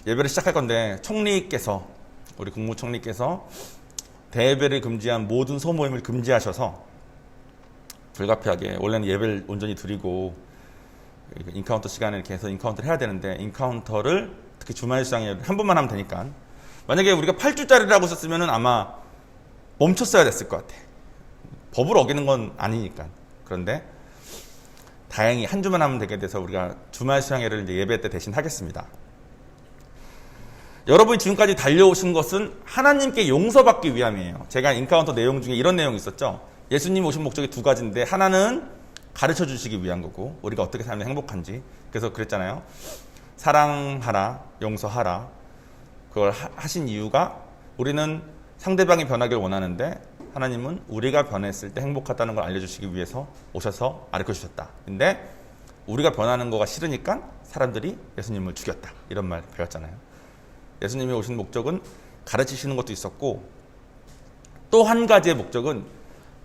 예배를 시작할 건데 총리께서 우리 국무총리께서 대예배를 금지한 모든 소모임을 금지하셔서 불가피하게 원래는 예배를 온전히 드리고 인카운터 시간에 이렇게 해서 인카운터를 해야 되는데 인카운터를 특히 주말 수양회 한 번만 하면 되니까 만약에 우리가 8주짜리라고 썼으면 아마 멈췄어야 됐을 것 같아. 법을 어기는 건 아니니까. 그런데 다행히 한 주만 하면 되게 돼서 우리가 주말 수양회를 이제 예배 때 대신 하겠습니다. 여러분이 지금까지 달려오신 것은 하나님께 용서받기 위함이에요. 제가 인카운터 내용 중에 이런 내용이 있었죠. 예수님 오신 목적이 두 가지인데 하나는 가르쳐 주시기 위한 거고 우리가 어떻게 살면 행복한지. 그래서 그랬잖아요. 사랑하라, 용서하라. 그걸 하신 이유가 우리는 상대방이 변하길 원하는데 하나님은 우리가 변했을 때 행복하다는 걸 알려주시기 위해서 오셔서 가르쳐 주셨다. 근데 우리가 변하는 거가 싫으니까 사람들이 예수님을 죽였다. 이런 말 배웠잖아요. 예수님이 오신 목적은 가르치시는 것도 있었고 또 한 가지의 목적은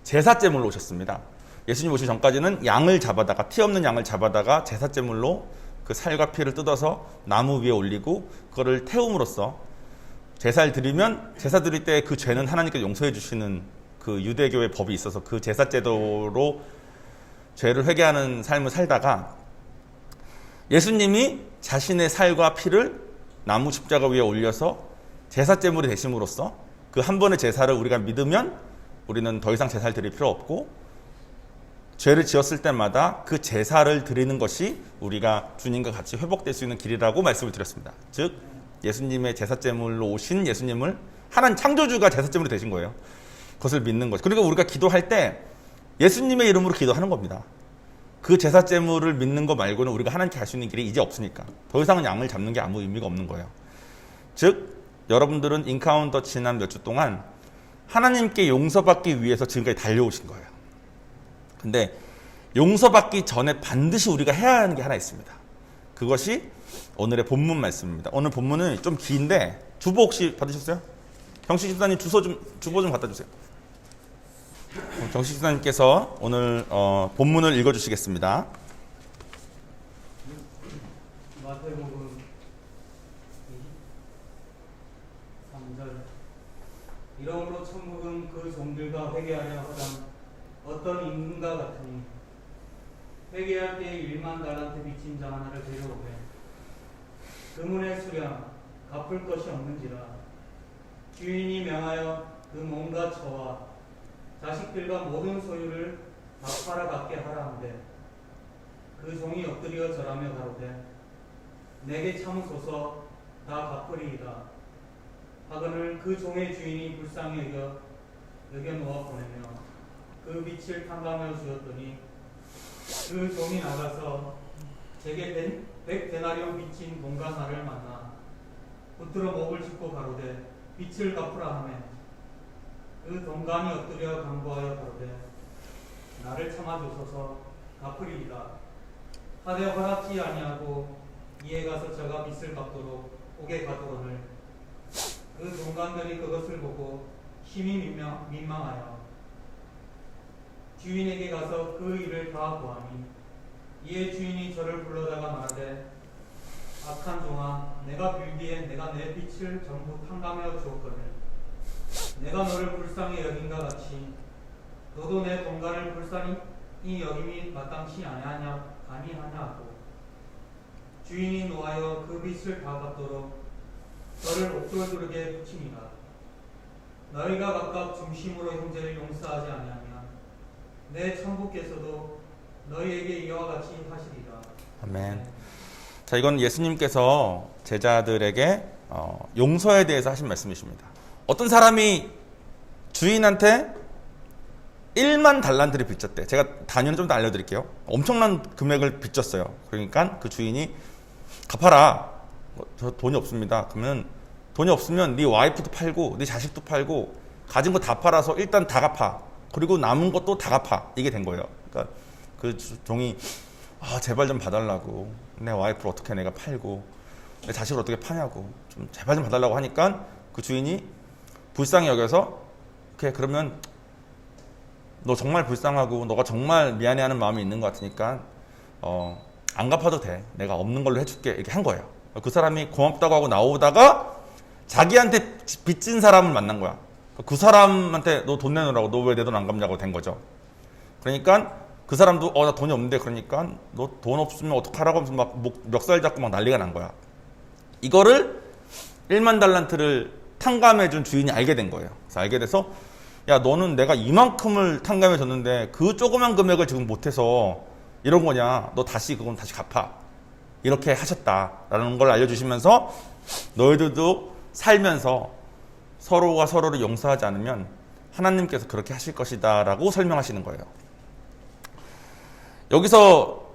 제사제물로 오셨습니다. 예수님 오시기 전까지는 양을 잡아다가 피 없는 양을 잡아다가 제사제물로 그 살과 피를 뜯어서 나무 위에 올리고 그거를 태움으로써 제사를 드리면 제사 드릴 때 그 죄는 하나님께 용서해 주시는 그 유대교의 법이 있어서 그 제사제도로 죄를 회개하는 삶을 살다가 예수님이 자신의 살과 피를 나무 십자가 위에 올려서 제사제물이 되심으로써 그 한 번의 제사를 우리가 믿으면 우리는 더 이상 제사를 드릴 필요 없고 죄를 지었을 때마다 그 제사를 드리는 것이 우리가 주님과 같이 회복될 수 있는 길이라고 말씀을 드렸습니다. 즉 예수님의 제사제물로 오신 예수님을 하나님 창조주가 제사제물이 되신 거예요. 그것을 믿는 거죠. 그리고 우리가 기도할 때 예수님의 이름으로 기도하는 겁니다. 그 제사제물을 믿는 거 말고는 우리가 하나님께 갈 수 있는 길이 이제 없으니까 더 이상은 양을 잡는 게 아무 의미가 없는 거예요. 즉 여러분들은 인카운터 지난 몇 주 동안 하나님께 용서받기 위해서 지금까지 달려오신 거예요. 근데 용서받기 전에 반드시 우리가 해야 하는 게 하나 있습니다. 그것이 오늘의 본문 말씀입니다. 오늘 본문은 좀 긴데 주보 혹시 받으셨어요? 경식 집사님 주보 좀 갖다 주세요. 경식 집사님께서 오늘 본문을 읽어주시겠습니다. 마태복음 23절 이러므로 천국은 그 종들과 회개하려 하던 어떤 임금과 같으니 회개할 때에 1만 달란트 빚진 자 하나를 데려오되 그문의 수량 갚을 것이 없는지라 주인이 명하여 그 몸과 처와 자식들과 모든 소유를 다 팔아갖게 하라 하는데 그 종이 엎드려 절하며 가로되 내게 참으소서 다 갚으리이다 하거늘 그 종의 주인이 불쌍히 여겨 놓아 보내며 그 빛을 탐방하여 주었더니 그 종이 나가서 제게 100데나리온 빚진 동간 하나를 만나 붙들어 목을 짚고 가로되 빚을 갚으라 하매 그 동간이 엎드려 간구하여 가로되 나를 참아주소서 갚으리이다 하되 허락지 아니하고 이에 가서 저가 빚을 갚도록 옥에 가두거늘 그 동간들이 그것을 보고 심히 민망하여 주인에게 가서 그 일을 다 보아니 이에 주인이 저를 불러다가 말하되 악한 종아 내가 빌기에 내가 내 빚을 전부 탕감하여 주었거늘 내가 너를 불쌍히 여긴과 같이 너도 내 동간을 불쌍히 여김이 마땅치 아니하냐 하고 주인이 노하여 그 빚을 다 갚도록 저를 옥돌두르게 붙이니라 너희가 각각 중심으로 형제를 용서하지 아니하면 내 천부께서도 너희에게 이와 같이 하시리라. 아멘. 자, 이건 예수님께서 제자들에게 용서에 대해서 하신 말씀이십니다. 어떤 사람이 주인한테 1만 달란트를 빚졌대. 제가 단위는 좀 더 알려드릴게요. 엄청난 금액을 빚졌어요. 그러니까 그 주인이 갚아라. 저 돈이 없습니다. 그러면 돈이 없으면 네 와이프도 팔고 네 자식도 팔고 가진 거 다 팔아서 일단 다 갚아. 그리고 남은 것도 다 갚아. 이게 된 거예요. 그러니까 그 종이 제발 좀 봐달라고. 내 와이프를 어떻게 내가 팔고 내 자식을 어떻게 파냐고. 좀 제발 좀 봐달라고 하니까 그 주인이 불쌍히 여겨서 오케이 그러면 너 정말 불쌍하고 너가 정말 미안해하는 마음이 있는 것 같으니까 안 갚아도 돼. 내가 없는 걸로 해줄게. 이렇게 한 거예요. 그 사람이 고맙다고 하고 나오다가 자기한테 빚진 사람을 만난 거야. 그 사람한테 너 돈 내놓으라고, 너 왜 내 돈 안 갚냐고 된 거죠. 그러니까 그 사람도 나 돈이 없는데, 그러니까 너 돈 없으면 어떡하라고 하면서 막 멱살 잡고 막 난리가 난 거야. 이거를 1만 달란트를 탕감해준 주인이 알게 된 거예요. 그래서 알게 돼서 야, 너는 내가 이만큼을 탕감해 줬는데 그 조그만 금액을 지금 못해서 이런 거냐, 너 다시 그건 다시 갚아, 이렇게 하셨다라는 걸 알려주시면서 너희들도 살면서 서로가 서로를 용서하지 않으면 하나님께서 그렇게 하실 것이다 라고 설명하시는 거예요. 여기서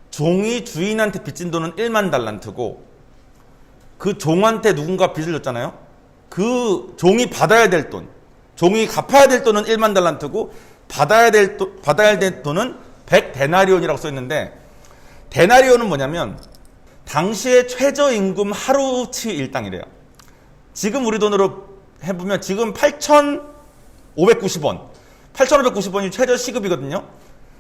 종이 주인한테 빚진 돈은 1만 달란트고 그 종한테 누군가 빚을 졌잖아요. 그 종이 받아야 될 돈, 종이 갚아야 될 돈은 1만 달란트고 받아야 될 돈은 100데나리온이라고 써 있는데, 데나리온은 뭐냐면 당시의 최저임금 하루치 일당이래요. 지금 우리 돈으로 해보면 지금 8,590원, 8,590원이 최저 시급이거든요.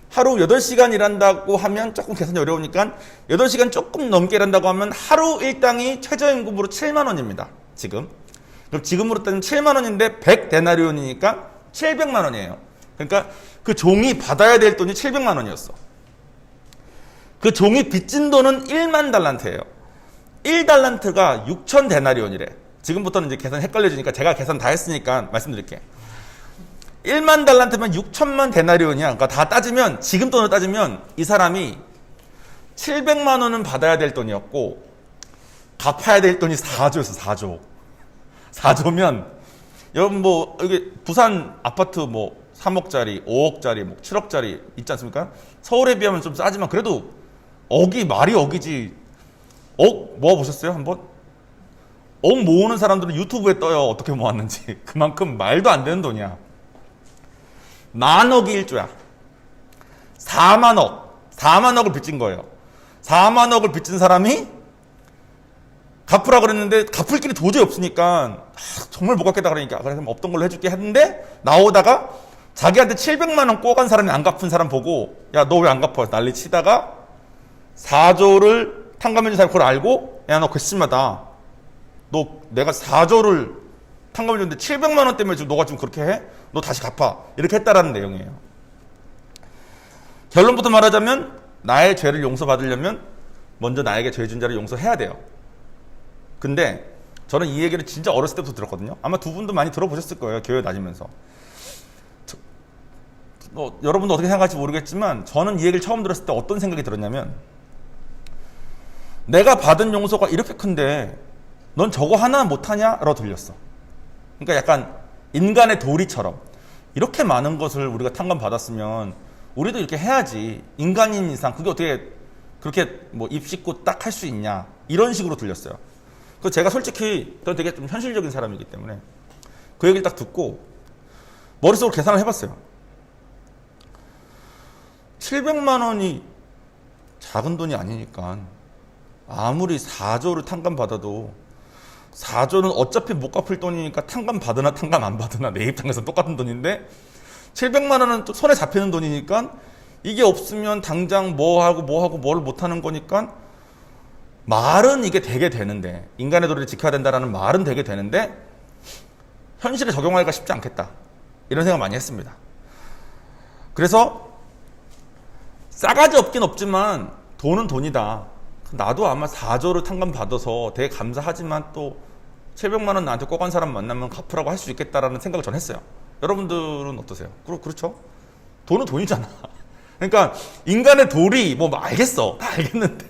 하루 8시간 일한다고 하면 조금 계산이 어려우니까 8시간 조금 넘게 일한다고 하면 하루 일당이 최저임금으로 7만 원입니다. 지금. 그럼 지금으로 따지면 7만 원인데 100데나리온이니까 700만 원이에요. 그러니까 그 종이 받아야 될 돈이 700만 원이었어. 그 종이 빚진 돈은 1만 달란트예요. 1달란트가 6,000데나리온이래. 지금부터는 이제 계산 헷갈려지니까 제가 계산 다 했으니까 말씀드릴게. 1만 달란트면 6천만 데나리온이야. 그러니까 다 따지면, 지금 돈으로 따지면 이 사람이 700만 원은 받아야 될 돈이었고 갚아야 될 돈이 4조였어. 4조. 4조면 여러분 뭐 여기 부산 아파트 뭐 3억짜리, 5억짜리, 뭐 7억짜리 있지 않습니까? 서울에 비하면 좀 싸지만 그래도 말이 억이지. 억 모아보셨어요? 한번? 억 모으는 사람들은 유튜브에 떠요. 어떻게 모았는지. 그만큼 말도 안 되는 돈이야. 10,000억이 1조야. 4만억을 빚진 거예요. 4만억을 빚진 사람이 갚으라 그랬는데 갚을 길이 도저히 없으니까 정말 못 갚겠다 그러니까 그래서 없던 걸로 해줄게 했는데, 나오다가 자기한테 700만 원 꼬간 사람이 안 갚은 사람 보고 야, 너 왜 안 갚아? 난리 치다가 4조를 탕감해준 사람이 그걸 알고 야, 너 괘씸하다. 너 내가 4조를 탕감해줬는데 700만 원 때문에 지금 너가 지금 그렇게 해? 너 다시 갚아. 이렇게 했다라는 내용이에요. 결론부터 말하자면 나의 죄를 용서받으려면 먼저 나에게 죄 준 자를 용서해야 돼요. 근데 저는 이 얘기를 진짜 어렸을 때부터 들었거든요. 아마 두 분도 많이 들어보셨을 거예요. 교회 다니면서. 여러분도 어떻게 생각할지 모르겠지만 저는 이 얘기를 처음 들었을 때 어떤 생각이 들었냐면, 내가 받은 용서가 이렇게 큰데 넌 저거 하나 못하냐? 라고 들렸어. 그러니까 약간 인간의 도리처럼 이렇게 많은 것을 우리가 탕감받았으면 우리도 이렇게 해야지. 인간인 이상 그게 어떻게 그렇게 뭐 입 씻고 딱 할 수 있냐, 이런 식으로 들렸어요. 그래서 제가 솔직히 저는 되게 좀 현실적인 사람이기 때문에 그 얘기를 딱 듣고 머릿속으로 계산을 해봤어요. 700만 원이 작은 돈이 아니니까 아무리 4조를 탕감받아도 4조는 어차피 못 갚을 돈이니까 탕감 받으나 탕감 안 받으나 내 입장에서 똑같은 돈인데, 700만 원은 또 손에 잡히는 돈이니까 이게 없으면 당장 뭐를 못하는 거니까 말은 이게 되게 되는데, 인간의 도리를 지켜야 된다라는 말은 되게 되는데 현실에 적용하기가 쉽지 않겠다, 이런 생각 많이 했습니다. 그래서 싸가지 없긴 없지만 돈은 돈이다. 나도 아마 4조를 탕감받아서 되게 감사하지만 또 700만 원 나한테 꼬간 사람 만나면 갚으라고 할 수 있겠다라는 생각을 전 했어요. 여러분들은 어떠세요? 그렇죠? 돈은 돈이잖아. 그러니까 인간의 도리 뭐 알겠어. 다 알겠는데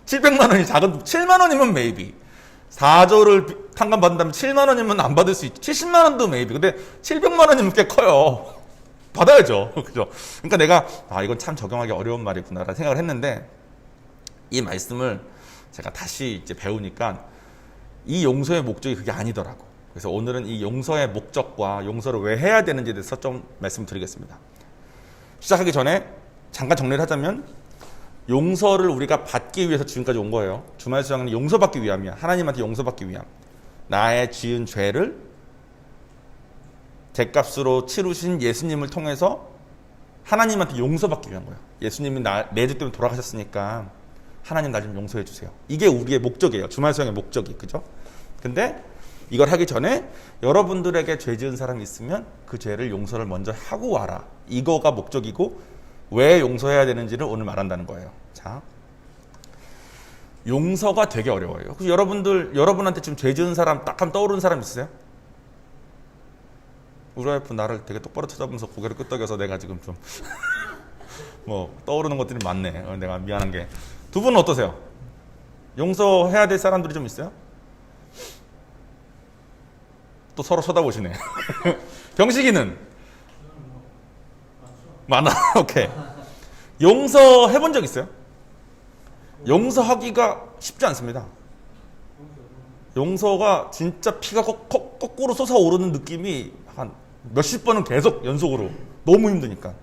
700만 원이 작은, 7만 원이면 maybe. 4조를 탕감받는다면 7만 원이면 안 받을 수 있지. 70만 원도 maybe. 근데 700만 원이면 꽤 커요. 받아야죠. 그죠? 그러니까 내가 이건 참 적용하기 어려운 말이구나라는 생각을 했는데, 이 말씀을 제가 다시 이제 배우니까 이 용서의 목적이 그게 아니더라고. 그래서 오늘은 이 용서의 목적과 용서를 왜 해야 되는지에 대해서 좀 말씀드리겠습니다. 시작하기 전에 잠깐 정리를 하자면, 용서를 우리가 받기 위해서 지금까지 온 거예요. 주말 수양은 용서받기 위함이야. 하나님한테 용서받기 위함. 나의 지은 죄를 죗값으로 치르신 예수님을 통해서 하나님한테 용서받기 위한 거예요. 예수님이 내 죄 때문에 돌아가셨으니까 하나님 나 좀 용서해 주세요. 이게 우리의 목적이에요. 주말 수양의 목적이. 그죠? 근데 이걸 하기 전에 여러분들에게 죄 지은 사람이 있으면 그 죄를 용서를 먼저 하고 와라. 이거가 목적이고 왜 용서해야 되는지를 오늘 말한다는 거예요. 자, 용서가 되게 어려워요. 그래서 여러분한테 지금 죄 지은 사람 딱 하면 떠오르는 사람 있으세요? 우리 와이프 나를 되게 똑바로 쳐다보면서 고개를 끄덕여서 내가 지금 좀 뭐 떠오르는 것들이 많네. 내가 미안한 게. 두 분은 어떠세요? 용서해야 될 사람들이 좀 있어요? 또 서로 쳐다보시네. 병식이는? 많아. 오케이. 용서해본 적 있어요? 용서하기가 쉽지 않습니다. 용서가 진짜 피가 거꾸로 솟아오르는 느낌이 한 몇십 번은 계속 연속으로 너무 힘드니까.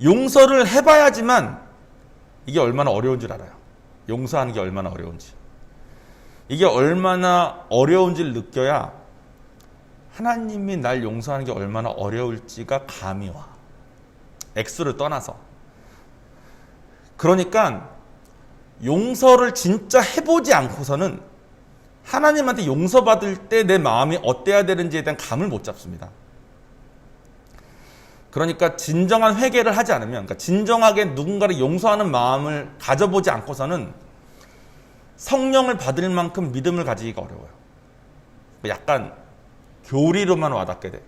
용서를 해봐야지만 이게 얼마나 어려운 줄 알아요. 용서하는 게 얼마나 어려운지. 이게 얼마나 어려운지를 느껴야 하나님이 날 용서하는 게 얼마나 어려울지가 감이 와. 액수를 떠나서. 그러니까 용서를 진짜 해보지 않고서는 하나님한테 용서받을 때 내 마음이 어때야 되는지에 대한 감을 못 잡습니다. 그러니까 진정한 회개를 하지 않으면, 그러니까 진정하게 누군가를 용서하는 마음을 가져보지 않고서는 성령을 받을 만큼 믿음을 가지기가 어려워요. 약간 교리로만 와닿게 돼.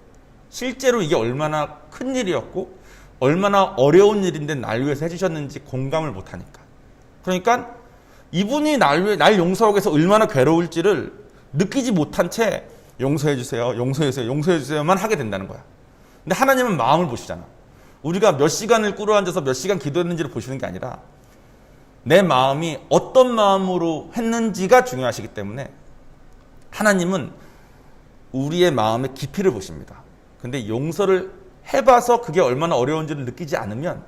실제로 이게 얼마나 큰 일이었고 얼마나 어려운 일인데 날 위해서 해주셨는지 공감을 못하니까. 그러니까 이분이 날 용서하기 위해서 얼마나 괴로울지를 느끼지 못한 채 용서해주세요, 용서해주세요, 용서해주세요만 하게 된다는 거야. 근데 하나님은 마음을 보시잖아. 우리가 몇 시간을 꿇어앉아서 몇 시간 기도했는지를 보시는 게 아니라 내 마음이 어떤 마음으로 했는지가 중요하시기 때문에 하나님은 우리의 마음의 깊이를 보십니다. 근데 용서를 해봐서 그게 얼마나 어려운지를 느끼지 않으면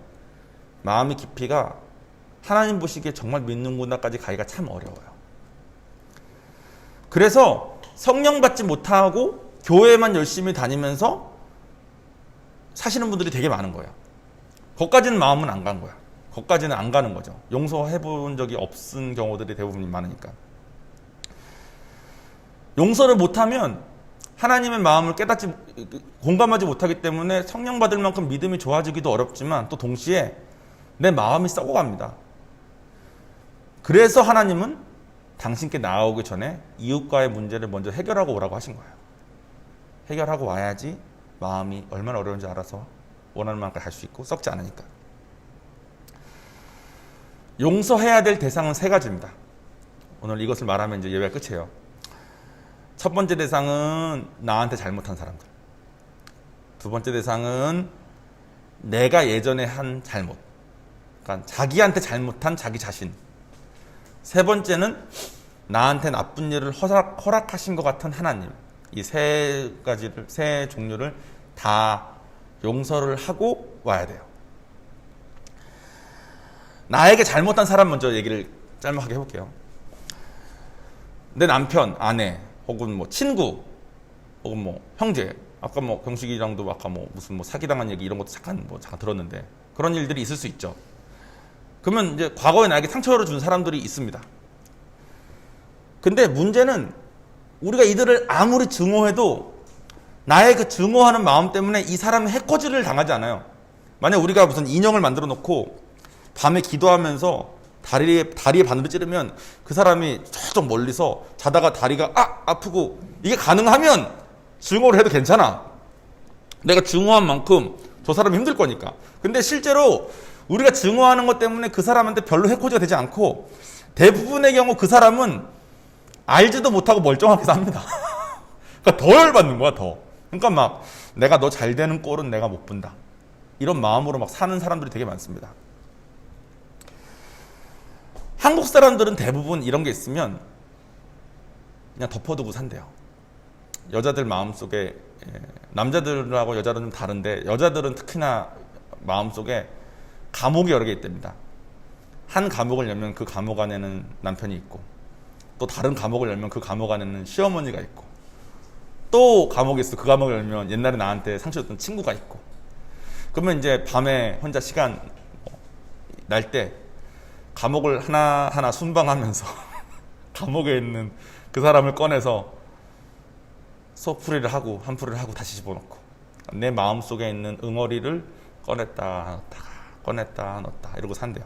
마음의 깊이가 하나님 보시기에 정말 믿는구나까지 가기가 참 어려워요. 그래서 성령 받지 못하고 교회만 열심히 다니면서 사시는 분들이 되게 많은 거예요. 거기까지는 마음은 안 간 거야. 거기까지는 안 가는 거죠. 용서해 본 적이 없은 경우들이 대부분 많으니까. 용서를 못하면 하나님의 마음을 깨닫지, 공감하지 못하기 때문에 성령 받을 만큼 믿음이 좋아지기도 어렵지만 또 동시에 내 마음이 썩어갑니다. 그래서 하나님은 당신께 나아오기 전에 이웃과의 문제를 먼저 해결하고 오라고 하신 거예요. 해결하고 와야지 마음이 얼마나 어려운지 알아서 원하는 만큼 할 수 있고 썩지 않으니까. 용서해야 될 대상은 세 가지입니다. 오늘 이것을 말하면 이제 예배가 끝이에요. 첫 번째 대상은 나한테 잘못한 사람들. 두 번째 대상은 내가 예전에 한 잘못. 그러니까 자기한테 잘못한 자기 자신. 세 번째는 나한테 나쁜 일을 허락하신 것 같은 하나님. 이 세 종류를 다 용서를 하고 와야 돼요. 나에게 잘못한 사람 먼저 얘기를 짤막하게 해볼게요. 내 남편, 아내, 혹은 뭐 친구, 혹은 뭐 형제. 아까 뭐 병식이랑도 아까 뭐 무슨 뭐 사기당한 얘기 이런 것도 잠깐 들었는데 그런 일들이 있을 수 있죠. 그러면 이제 과거에 나에게 상처를 준 사람들이 있습니다. 근데 문제는 우리가 이들을 아무리 증오해도 나의 그 증오하는 마음 때문에 이 사람이 해코지를 당하지 않아요. 만약 우리가 무슨 인형을 만들어 놓고 밤에 기도하면서 다리에 바늘을 찌르면 그 사람이 저쪽 멀리서 자다가 다리가 아프고 이게 가능하면 증오를 해도 괜찮아. 내가 증오한 만큼 저 사람이 힘들 거니까. 근데 실제로 우리가 증오하는 것 때문에 그 사람한테 별로 해코지가 되지 않고 대부분의 경우 그 사람은 알지도 못하고 멀쩡하게 삽니다. 그러니까 더 열받는 거야, 더. 그러니까 막 내가 너 잘 되는 꼴은 내가 못 본다. 이런 마음으로 막 사는 사람들이 되게 많습니다. 한국 사람들은 대부분 이런 게 있으면 그냥 덮어두고 산대요. 여자들 마음속에, 남자들하고 여자들은 좀 다른데 여자들은 특히나 마음속에 감옥이 여러 개 있답니다. 한 감옥을 열면 그 감옥 안에는 남편이 있고 또 다른 감옥을 열면 그 감옥 안에는 시어머니가 있고 또 감옥이 있어. 그 감옥을 열면 옛날에 나한테 상처 줬던 친구가 있고. 그러면 이제 밤에 혼자 시간 날 때 감옥을 하나하나 순방하면서 감옥에 있는 그 사람을 꺼내서 소풀이를 하고 한풀이를 하고 다시 집어넣고 내 마음속에 있는 응어리를 꺼냈다 꺼냈다 넣었다 이러고 산대요.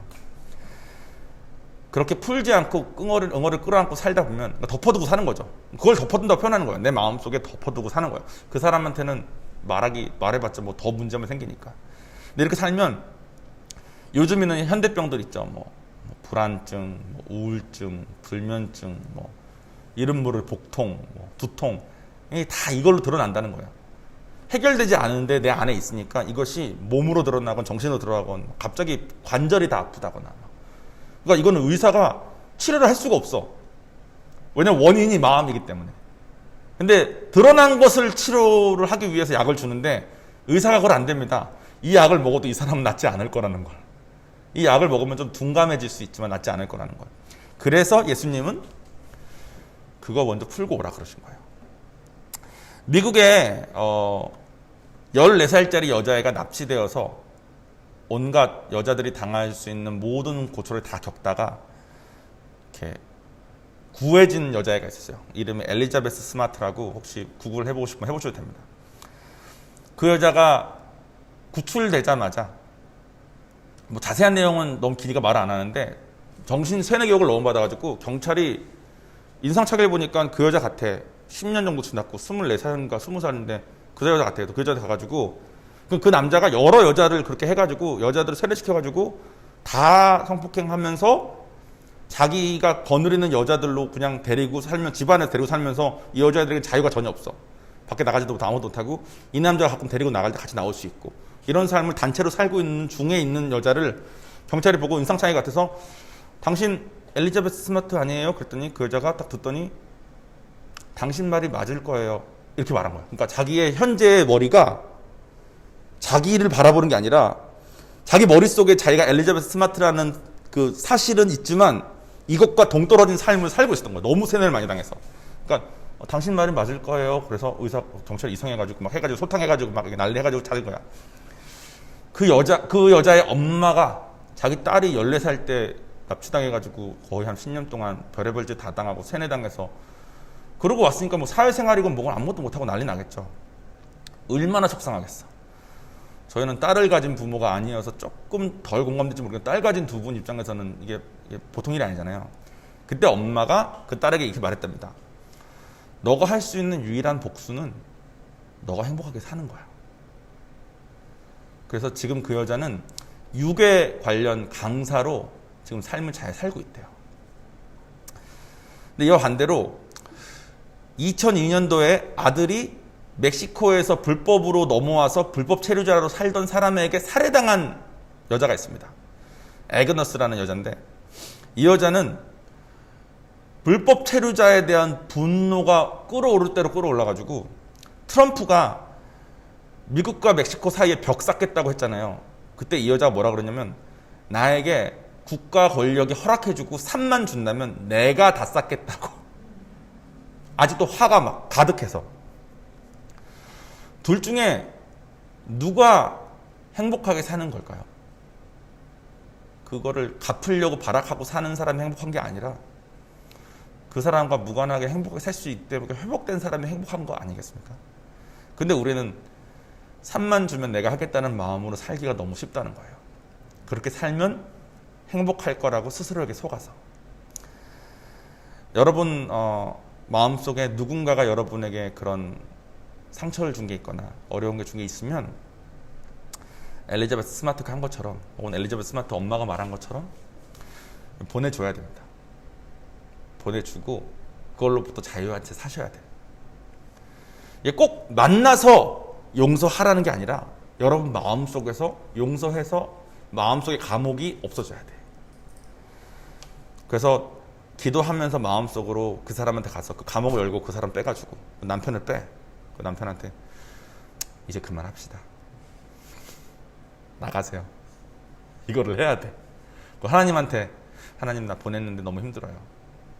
그렇게 풀지 않고 응어리를 끌어안고 살다 보면 덮어두고 사는 거죠. 그걸 덮어둔다고 표현하는 거예요. 내 마음속에 덮어두고 사는 거예요. 그 사람한테는 말해봤자 뭐 더 문제만 생기니까. 근데 이렇게 살면 요즘 있는 현대병들 있죠. 뭐 불안증, 뭐 우울증, 불면증, 뭐 이름 모를 복통, 뭐 두통 다 이걸로 드러난다는 거예요. 해결되지 않은데 내 안에 있으니까 이것이 몸으로 드러나건 정신으로 드러나건 갑자기 관절이 다 아프다거나. 그러니까 이거는 의사가 치료를 할 수가 없어. 왜냐면 원인이 마음이기 때문에. 근데 드러난 것을 치료를 하기 위해서 약을 주는데 의사가 그걸 안 됩니다. 이 약을 먹어도 이 사람은 낫지 않을 거라는 걸. 이 약을 먹으면 좀 둔감해질 수 있지만 낫지 않을 거라는 걸. 그래서 예수님은 그거 먼저 풀고 오라 그러신 거예요. 미국에 14살짜리 여자애가 납치되어서 온갖 여자들이 당할 수 있는 모든 고초를 다 겪다가 이렇게 구해진 여자애가 있었어요. 이름이 엘리자베스 스마트라고 혹시 구글 해보고 싶으면 해보셔도 됩니다. 그 여자가 구출되자마자 뭐 자세한 내용은 너무 길이가 말을 안 하는데 정신 세뇌 교육을 너무 받아가지고 경찰이 인상착의를 보니까 그 여자 같아. 10년 정도 지났고 24살인가 20살인데 그 여자 같아요. 그 여자 가가지고 그 남자가 여러 여자를 그렇게 해가지고 여자들을 세뇌시켜가지고 다 성폭행하면서 자기가 거느리는 여자들로 그냥 데리고 살면 집안에서 데리고 살면서 이 여자들에게 자유가 전혀 없어. 밖에 나가지도 못하고 아무것도 못하고 이 남자가 가끔 데리고 나갈 때 같이 나올 수 있고 이런 삶을 단체로 살고 있는 중에 있는 여자를 경찰이 보고 인상차이 같아서 당신 엘리자베스 스마트 아니에요? 그랬더니 그 여자가 딱 듣더니 당신 말이 맞을 거예요. 이렇게 말한 거예요. 그러니까 자기의 현재의 머리가 자기를 바라보는 게 아니라 자기 머릿속에 자기가 엘리자베스 스마트라는 그 사실은 있지만 이것과 동떨어진 삶을 살고 있었던 거예요. 너무 세뇌를 많이 당해서. 그러니까 당신 말이 맞을 거예요. 그래서 의사 경찰 이상해가지고 막 해가지고 소탕해가지고 막 난리 해가지고 찾은 거야. 그 여자의 엄마가 자기 딸이 14살 때 납치당해가지고 거의 한 10년 동안 별의별 짓 다 당하고 세뇌당해서 그러고 왔으니까 뭐 사회생활이건 뭐건 아무것도 못하고 난리 나겠죠. 얼마나 속상하겠어. 저희는 딸을 가진 부모가 아니어서 조금 덜 공감될지 모르겠는데 딸 가진 두 분 입장에서는 이게 보통 일이 아니잖아요. 그때 엄마가 그 딸에게 이렇게 말했답니다. 너가 할 수 있는 유일한 복수는 너가 행복하게 사는 거야. 그래서 지금 그 여자는 육에 관련 강사로 지금 삶을 잘 살고 있대요. 근데 이와 반대로 2002년도에 아들이 멕시코에서 불법으로 넘어와서 불법 체류자로 살던 사람에게 살해당한 여자가 있습니다. 애그너스라는 여자인데 이 여자는 불법 체류자에 대한 분노가 끌어오를 대로 끌어올라가지고 트럼프가 미국과 멕시코 사이에 벽 쌓겠다고 했잖아요. 그때 이 여자가 뭐라 그러냐면 나에게 국가 권력이 허락해주고 3만 준다면 내가 다 쌓겠다고. 아직도 화가 막 가득해서. 둘 중에 누가 행복하게 사는 걸까요? 그거를 갚으려고 발악하고 사는 사람이 행복한 게 아니라 그 사람과 무관하게 행복하게 살 수 있기 때문에 회복된 사람이 행복한 거 아니겠습니까? 근데 우리는 3만 주면 내가 하겠다는 마음으로 살기가 너무 쉽다는 거예요. 그렇게 살면 행복할 거라고 스스로에게 속아서. 여러분 마음속에 누군가가 여러분에게 그런 상처를 준 게 있거나 어려운 게 준 게 있으면 엘리자베스 스마트가 한 것처럼 혹은 엘리자베스 스마트 엄마가 말한 것처럼 보내줘야 됩니다. 보내주고 그걸로부터 자유한 채 사셔야 돼요. 이게 꼭 만나서 용서하라는 게 아니라 여러분 마음속에서 용서해서 마음속의 감옥이 없어져야 돼. 그래서 기도하면서 마음속으로 그 사람한테 가서 그 감옥을 열고 그 사람 빼가지고 남편을 빼. 그 남편한테 이제 그만합시다. 나가세요. 이거를 해야 돼. 하나님한테 하나님 나 보냈는데 너무 힘들어요.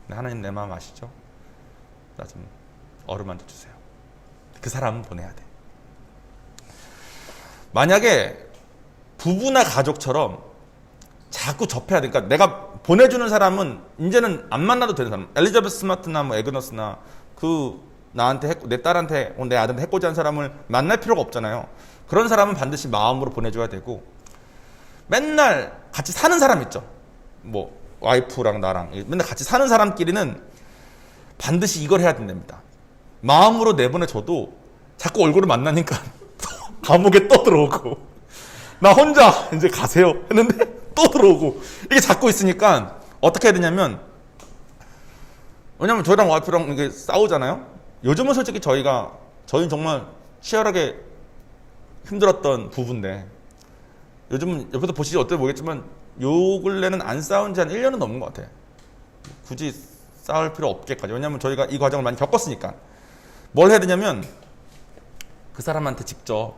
근데 하나님 내 마음 아시죠? 나 좀 어루만져 주세요. 그 사람은 보내야 돼. 만약에 부부나 가족처럼 자꾸 접해야 돼. 그러니까 내가 보내주는 사람은 이제는 안 만나도 되는 사람. 엘리자베스 스마트나 뭐 에그너스나 나한테 내 딸한테 내 아들한테 해코지한 사람을 만날 필요가 없잖아요. 그런 사람은 반드시 마음으로 보내줘야 되고, 맨날 같이 사는 사람 있죠. 뭐 와이프랑 나랑 맨날 같이 사는 사람끼리는 반드시 이걸 해야 된답니다. 마음으로 내보내줘도 자꾸 얼굴을 만나니까 감옥에 또 들어오고, 나 혼자 이제 가세요 했는데 또 들어오고, 이게 자꾸 있으니까 어떻게 해야 되냐면, 왜냐면 저희랑 와이프랑 이게 싸우잖아요. 요즘은 솔직히 저희는 정말 치열하게 힘들었던 부부인데, 요즘은 옆에서 보시지 어떨지 모르겠지만 요 근래는 안 싸운 지 한 1년은 넘은 것 같아요. 굳이 싸울 필요 없게까지. 왜냐면 저희가 이 과정을 많이 겪었으니까. 뭘 해야 되냐면, 그 사람한테 직접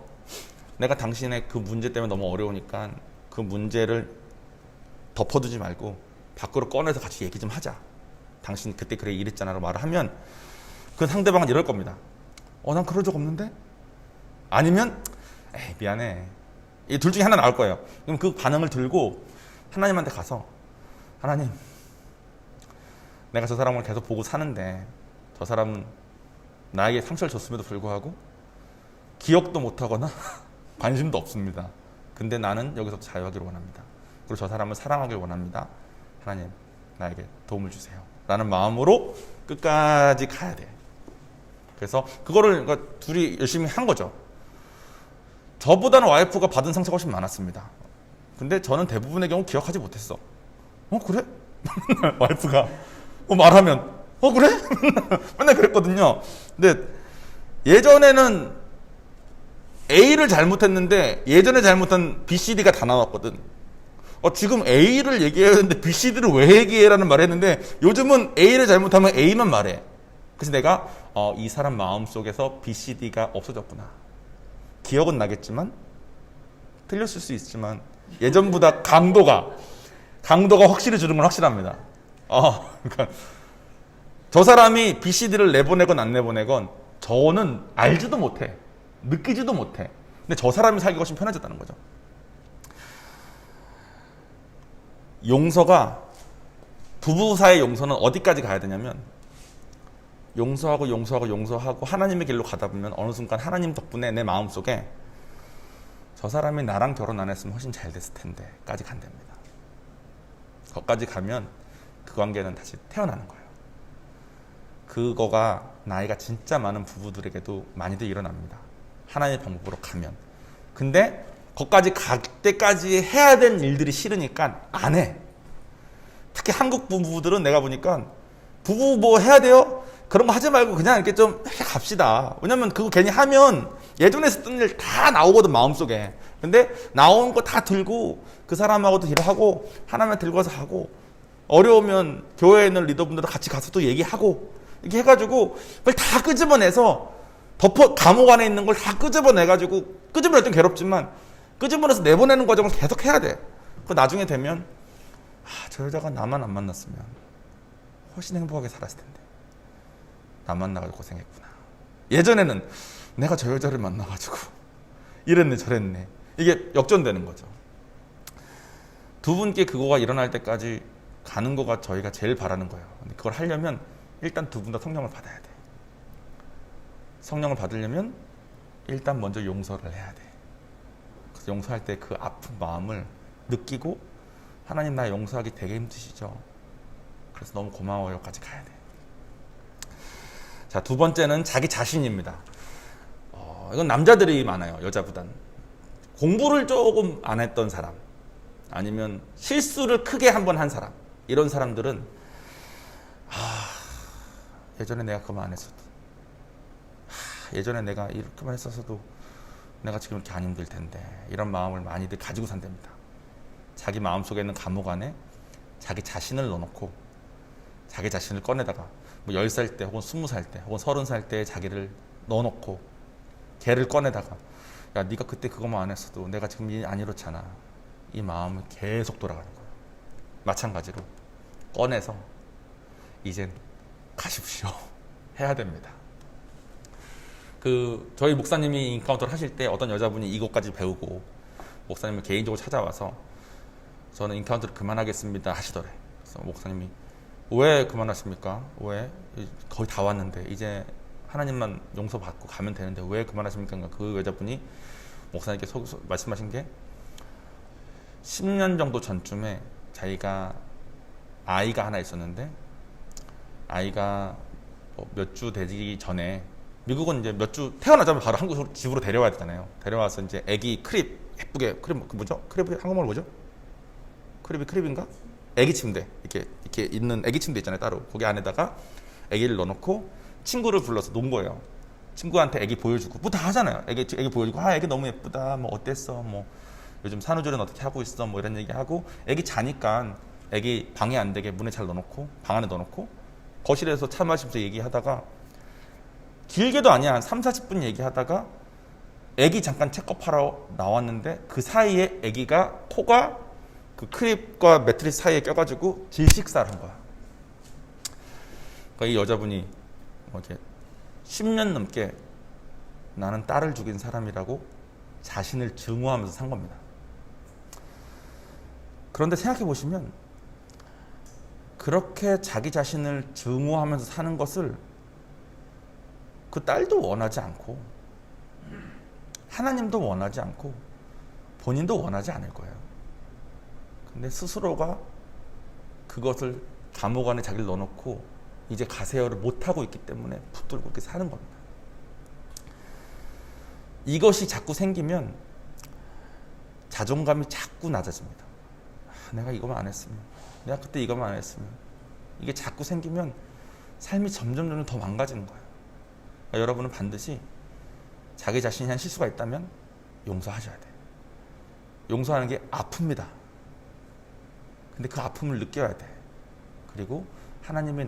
내가 당신의 그 문제 때문에 너무 어려우니까 그 문제를 덮어두지 말고 밖으로 꺼내서 같이 얘기 좀 하자. 당신 그때 그래 이랬잖아 라고 말을 하면 그 상대방은 이럴 겁니다. 난 그런 적 없는데? 아니면 에이 미안해. 이 둘 중에 하나 나올 거예요. 그럼 그 반응을 들고 하나님한테 가서, 하나님, 내가 저 사람을 계속 보고 사는데 저 사람은 나에게 상처를 줬음에도 불구하고 기억도 못하거나 관심도 없습니다. 근데 나는 여기서 자유하기를 원합니다. 그리고 저 사람을 사랑하기를 원합니다. 하나님, 나에게 도움을 주세요. 라는 마음으로 끝까지 가야 돼. 그래서 그거를 그러니까 둘이 열심히 한 거죠. 저보다는 와이프가 받은 상처가 훨씬 많았습니다. 근데 저는 대부분의 경우 기억하지 못했어. 그래? 와이프가 말하면 그래? 맨날 그랬거든요. 근데 예전에는 A를 잘못했는데 예전에 잘못한 B, C, D가 다 나왔거든. 지금 A를 얘기해야 되는데 B, C, D를 왜 얘기해라는 말을 했는데, 요즘은 A를 잘못하면 A만 말해. 그래서 내가 이 사람 마음속에서 B, C, D가 없어졌구나. 기억은 나겠지만 틀렸을 수 있지만 예전보다 강도가 확실히 줄은 건 확실합니다. 그러니까 저 사람이 B, C, D를 내보내건 안 내보내건 저는 알지도 못해. 느끼지도 못해. 근데 저 사람이 살기가 훨씬 편해졌다는 거죠. 부부 사이의 용서는 어디까지 가야 되냐면, 용서하고 하나님의 길로 가다 보면 어느 순간 하나님 덕분에 내 마음속에 저 사람이 나랑 결혼 안 했으면 훨씬 잘 됐을 텐데 까지 간답니다. 거기까지 가면 그 관계는 다시 태어나는 거예요. 그거가 나이가 진짜 많은 부부들에게도 많이들 일어납니다. 하나님의 방법으로 가면. 근데 거기까지 갈 때까지 해야 되는 일들이 싫으니까 안 해. 특히 한국 부부들은 내가 보니까 부부 뭐 해야 돼요? 그런 거 하지 말고 그냥 이렇게 좀 해 갑시다. 왜냐면 그거 괜히 하면 예전에 했던 일 다 나오거든, 마음속에. 근데 나온 거 다 들고 그 사람하고도 일하고 하나님한테 들고 가서 하고, 어려우면 교회에 있는 리더분들도 같이 가서 또 얘기하고, 이렇게 해가지고 그걸 다 끄집어내서 감옥 안에 있는 걸 다 끄집어내가지고, 끄집어낼 땐 괴롭지만 끄집어내서 내보내는 과정을 계속 해야 돼. 그 나중에 되면 저 여자가 나만 안 만났으면 훨씬 행복하게 살았을 텐데 나 만나가지고 고생했구나. 예전에는 내가 저 여자를 만나가지고 이랬네 저랬네, 이게 역전되는 거죠. 두 분께 그거가 일어날 때까지 가는 거가 저희가 제일 바라는 거예요. 근데 그걸 하려면 일단 두 분 다 성령을 받아야 돼. 성령을 받으려면 일단 먼저 용서를 해야 돼. 그래서 용서할 때 그 아픈 마음을 느끼고, 하나님 나 용서하기 되게 힘드시죠? 그래서 너무 고마워요까지 가야 돼. 자, 두 번째는 자기 자신입니다. 이건 남자들이 많아요, 여자보단. 공부를 조금 안 했던 사람, 아니면 실수를 크게 한 번 한 사람, 이런 사람들은 예전에 내가 그만 안 했어도, 예전에 내가 이렇게만 했었어도 내가 지금 이렇게 안 힘들 텐데, 이런 마음을 많이들 가지고 산답니다. 자기 마음속에 있는 감옥 안에 자기 자신을 넣어놓고 자기 자신을 꺼내다가 뭐 10살 때 혹은 20살 때 혹은 30살 때 자기를 넣어놓고 걔를 꺼내다가, 야 네가 그때 그것만 안 했어도 내가 지금 안 이렇잖아, 이 마음은 계속 돌아가는 거예요. 마찬가지로 꺼내서 이젠 가십시오 해야 됩니다. 저희 목사님이 인카운터를 하실 때 어떤 여자분이 이것까지 배우고 목사님을 개인적으로 찾아와서 저는 인카운트를 그만하겠습니다 하시더래. 그래서 목사님이 왜 그만하십니까? 왜? 거의 다 왔는데 이제 하나님만 용서받고 가면 되는데 왜 그만하십니까? 그 여자분이 목사님께 말씀하신 게 10년 정도 전쯤에 자기가 아이가 하나 있었는데 아이가 몇 주 되기 전에 미국은 이제 몇 주 태어나자마자 바로 한국 집으로 데려와야 되잖아요. 데려와서 이제 아기 크립 예쁘게 크립 그 뭐죠? 크립 한국말로 뭐죠? 크립인가? 아기 침대 이렇게 있는 아기 침대 있잖아요. 따로 거기 안에다가 아기를 넣어놓고 친구를 불러서 논 거예요. 친구한테 아기 보여주고 뭐 다 하잖아요. 아기 보여주고 아기 너무 예쁘다. 뭐 어땠어? 뭐 요즘 산후조리는 어떻게 하고 있어? 뭐 이런 얘기하고 아기 자니까 아기 방해 안 되게 문에 잘 넣어놓고 방 안에 넣어놓고 거실에서 차 마시면서 얘기하다가 길게도 아니야 한 3-40분 얘기하다가 아기 잠깐 체크업하러 나왔는데 그 사이에 아기가 코가 그 크립과 매트리스 사이에 껴가지고 질식사를 한 거야. 그러니까 이 여자분이 이렇게 10년 넘게 나는 딸을 죽인 사람이라고 자신을 증오하면서 산 겁니다. 그런데 생각해 보시면 그렇게 자기 자신을 증오하면서 사는 것을 그 딸도 원하지 않고 하나님도 원하지 않고 본인도 원하지 않을 거예요. 근데 스스로가 그것을 감옥 안에 자기를 넣어놓고 이제 가세요를 못하고 있기 때문에 붙들고 이렇게 사는 겁니다. 이것이 자꾸 생기면 자존감이 자꾸 낮아집니다. 내가 이거만 안 했으면, 내가 그때 이거만 안 했으면, 이게 자꾸 생기면 삶이 점점 더 망가지는 거예요. 그러니까 여러분은 반드시 자기 자신이 한 실수가 있다면 용서하셔야 돼요. 용서하는 게 아픕니다. 근데 그 아픔을 느껴야 돼. 그리고 하나님이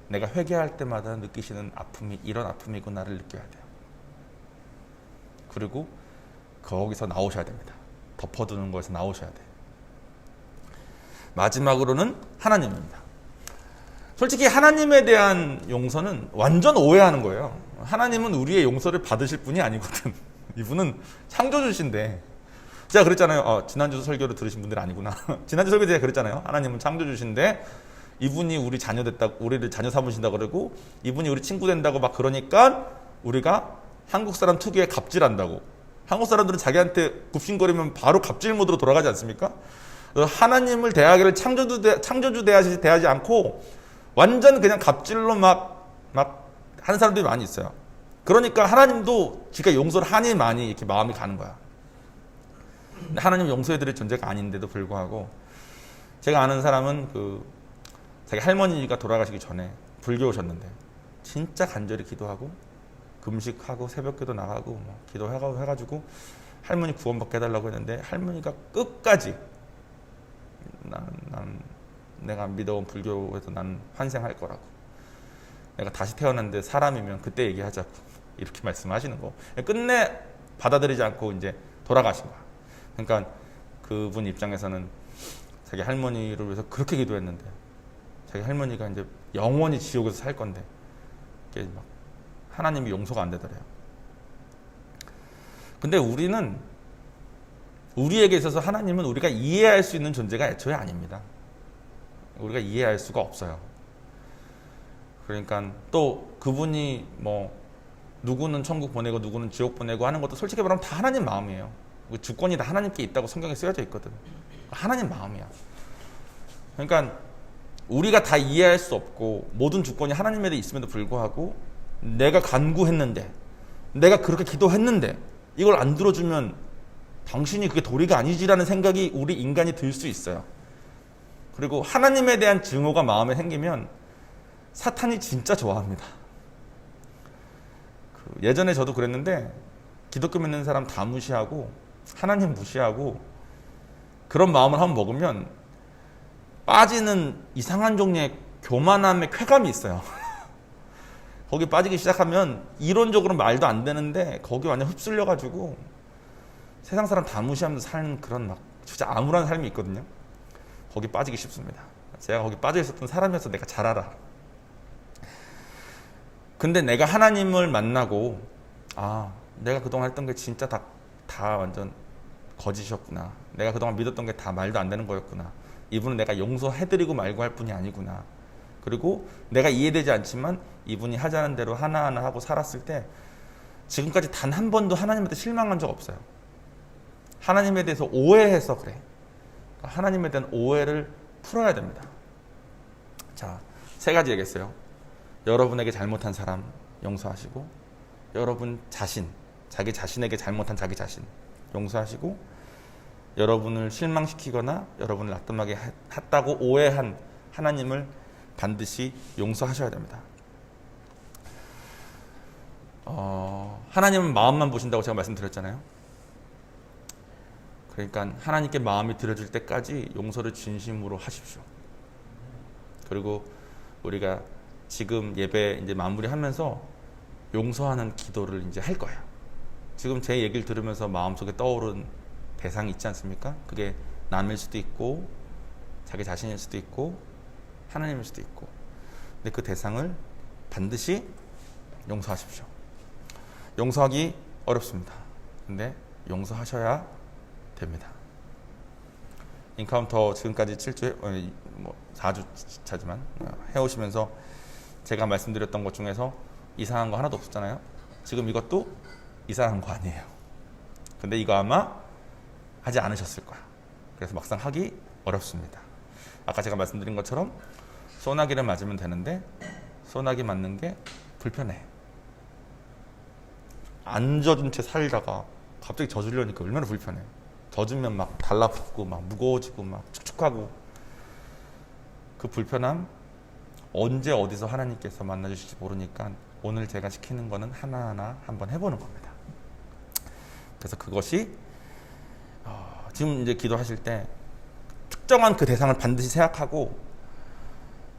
내가 회개할 때마다 느끼시는 아픔이 이런 아픔이구나를 느껴야 돼요. 그리고 거기서 나오셔야 됩니다. 덮어두는 거에서 나오셔야 돼요. 마지막으로는 하나님입니다. 솔직히 하나님에 대한 용서는 완전 오해하는 거예요. 하나님은 우리의 용서를 받으실 분이 아니거든. 이분은 창조주신데 제가 그랬잖아요. 지난주 설교를 들으신 분들이 아니구나. 지난주 설교 때 제가 그랬잖아요. 하나님은 창조주신데 이분이 우리를 자녀 삼으신다 그러고 이분이 우리 친구 된다고 막 그러니까 우리가 한국 사람 특유의 갑질한다고. 한국 사람들은 자기한테 굽신거리면 바로 갑질 모드로 돌아가지 않습니까? 하나님을 대하기를 창조주 대하지 않고 완전 그냥 갑질로 막 하는 사람들이 많이 있어요. 그러니까 하나님도 지가 용서를 하니 많이 이렇게 마음이 가는 거야. 근데 하나님 용서해드릴 존재가 아닌데도 불구하고 제가 아는 사람은 자기 할머니가 돌아가시기 전에 불교오셨는데 진짜 간절히 기도하고 금식하고 새벽기도 나가고 뭐 기도해가지고 할머니 구원받게 해달라고 했는데 할머니가 끝까지 내가 믿어온 불교에서 난 환생할 거라고, 내가 다시 태어났는데 사람이면 그때 얘기하자고 이렇게 말씀하시는 거 끝내 받아들이지 않고 이제 돌아가신 거야. 그러니까 그분 입장에서는 자기 할머니를 위해서 그렇게 기도했는데 자기 할머니가 이제 영원히 지옥에서 살 건데 이게 막 하나님이 용서가 안 되더래요. 근데 우리에게 있어서 하나님은 우리가 이해할 수 있는 존재가 애초에 아닙니다. 우리가 이해할 수가 없어요. 그러니까 또 그분이 뭐 누구는 천국 보내고 누구는 지옥 보내고 하는 것도 솔직히 말하면 다 하나님 마음이에요. 주권이 다 하나님께 있다고 성경에 쓰여져 있거든. 하나님 마음이야. 그러니까 우리가 다 이해할 수 없고 모든 주권이 하나님에 있음에도 불구하고 내가 간구했는데 내가 그렇게 기도했는데 이걸 안 들어주면 당신이 그게 도리가 아니지라는 생각이 우리 인간이 들 수 있어요. 그리고 하나님에 대한 증오가 마음에 생기면 사탄이 진짜 좋아합니다. 예전에 저도 그랬는데 기독교 믿는 사람 다 무시하고 하나님 무시하고 그런 마음을 한번 먹으면 빠지는 이상한 종류의 교만함의 쾌감이 있어요. 거기 빠지기 시작하면 이론적으로 말도 안 되는데 거기 완전 휩쓸려가지고 세상 사람 다 무시하면서 사는 그런 막 진짜 암울한 삶이 있거든요. 거기 빠지기 쉽습니다. 제가 거기 빠져 있었던 사람이어서 내가 잘 알아. 근데 내가 하나님을 만나고 내가 그동안 했던 게 진짜 다 완전 거짓이었구나. 내가 그동안 믿었던 게 다 말도 안 되는 거였구나. 이분은 내가 용서해드리고 말고 할 분이 아니구나. 그리고 내가 이해되지 않지만 이분이 하자는 대로 하나하나 하고 살았을 때 지금까지 단 한 번도 하나님한테 실망한 적 없어요. 하나님에 대해서 오해해서 그래. 하나님에 대한 오해를 풀어야 됩니다. 자, 3가지 얘기했어요. 여러분에게 잘못한 사람 용서하시고, 여러분 자신, 자기 자신에게 잘못한 자기 자신 용서하시고, 여러분을 실망시키거나 여러분을 낙담하게 했다고 오해한 하나님을 반드시 용서하셔야 됩니다. 하나님은 마음만 보신다고 제가 말씀드렸잖아요. 그러니까 하나님께 마음이 들어질 때까지 용서를 진심으로 하십시오. 그리고 우리가 지금 예배 이제 마무리하면서 용서하는 기도를 이제 할 거예요. 지금 제 얘기를 들으면서 마음속에 떠오른 대상이 있지 않습니까? 그게 남일 수도 있고 자기 자신일 수도 있고 하나님일 수도 있고. 근데 그 대상을 반드시 용서하십시오. 용서하기 어렵습니다. 근데 용서하셔야 됩니다. 인카운터 지금까지 7주, 4주 차지만 해오시면서 제가 말씀드렸던 것 중에서 이상한 거 하나도 없었잖아요. 지금 이것도 이상한 거 아니에요. 근데 이거 아마 하지 않으셨을 거야. 그래서 막상 하기 어렵습니다. 아까 제가 말씀드린 것처럼 소나기를 맞으면 되는데 소나기 맞는 게 불편해. 안 젖은 채 살다가 갑자기 젖으려니까 얼마나 불편해. 젖으면 막 달라붙고 막 무거워지고 막 축축하고. 그 불편함 언제 어디서 하나님께서 만나주실지 모르니까 오늘 제가 시키는 거는 하나하나 한번 해보는 겁니다. 그래서 그것이 지금 이제 기도하실 때 특정한 그 대상을 반드시 생각하고,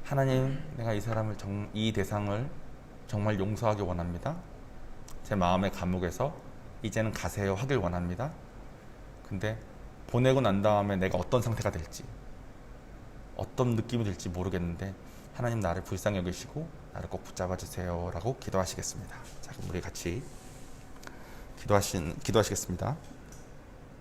하나님, 내가 이 대상을 정말 용서하기 원합니다. 제 마음의 감옥에서 이제는 가세요 하길 원합니다. 근데 보내고 난 다음에 내가 어떤 상태가 될지, 어떤 느낌이 될지 모르겠는데 하나님 나를 불쌍히 여기시고 나를 꼭 붙잡아 주세요 라고 기도하시겠습니다. 자, 그럼 우리 같이 기도하시겠습니다.